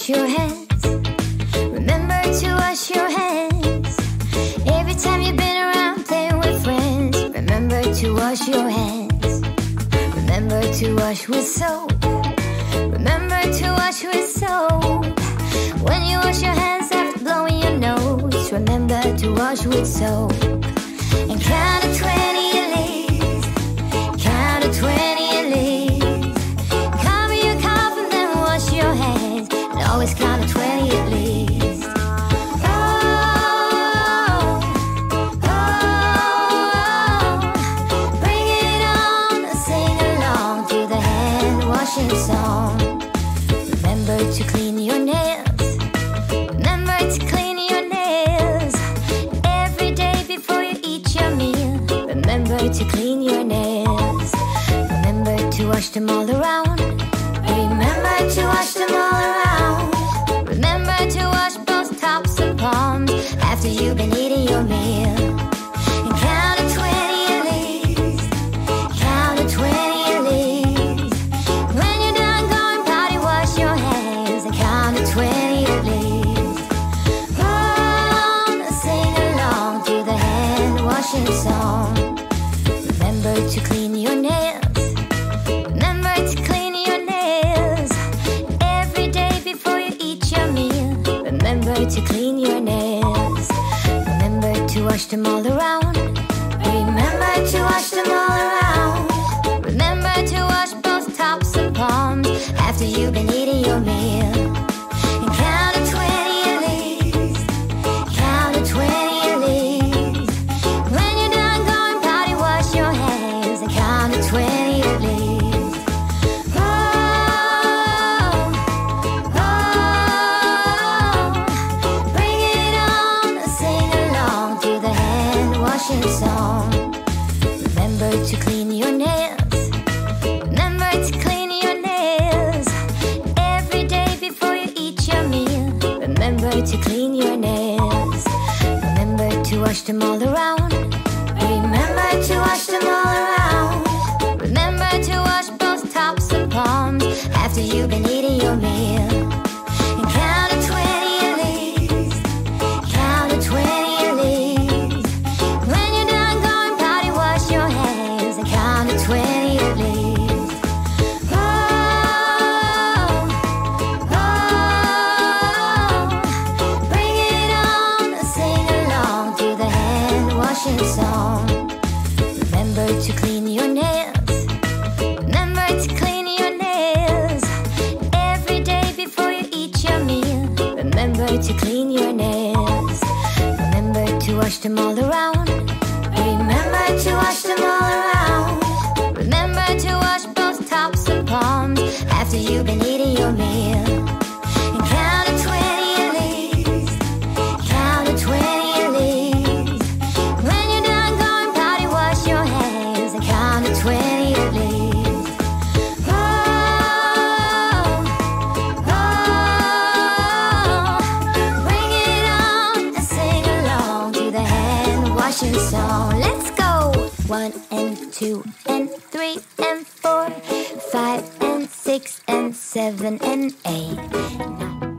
wash your hands. Remember to wash your hands. Every time you've been around playing with friends, remember to wash your hands. Remember to wash with soap. Remember to wash with soap. When you wash your hands after blowing your nose, remember to wash with soap. And count to 20 at least. Count to 20 at least. Cover your cough and then wash your hands. And always count to 20 at least. Oh, oh, oh. Bring it on, sing along to the hand washing song. Remember to clean your nails. Remember to clean your nails every day before you eat your meal. Remember to clean your nails. Remember to wash them all around. Remember to wash them all around. Remember to wash both tops and palms after you've been eating your meal. And count to 20 at least. Count to 20 at least. When you're done going potty, wash your hands and count to 20 at least. Oh, sing along to the hand washing song. Remember to clean your nails. Remember to clean your nails every day before you eat your meal. Remember to clean your nails. Remember to wash them all around. Remember to wash them all around. Remember to wash both tops and palms after you've been eating your meal. And count to 20 at least. Count to 20 at least. When you're done going potty, wash your hands and count to 20 at least. Oh, oh, bring it on, sing along to the hand washing song. Remember to clean your nails. Remember to clean your nails every day before you eat your meal. Remember to clean your nails. Remember to wash them all around. Remember to wash them all around. Remember to wash both tops and palms after you've been eating your meal. And count to 20 at least. Count to 20 at least. When you're done going potty, wash your hands and count to 20 at least. Oh, oh, bring it on, sing along to the hand washing song. Remember to clean your nails. Remember to clean your nails every day before you eat your meal. Remember to clean your nails. Remember to wash them all around. Remember to wash them all around. Remember to wash both tops and palms after you've been eating your meal. And count to 20 at least. Count to 20 at least. When you're done going potty, wash your hands and count to 20 at least. Oh, oh, bring it on and sing along to the hand washing song. Let's go! 1 and 2 and 3 and 4, 5 and 6 and 7 and 8.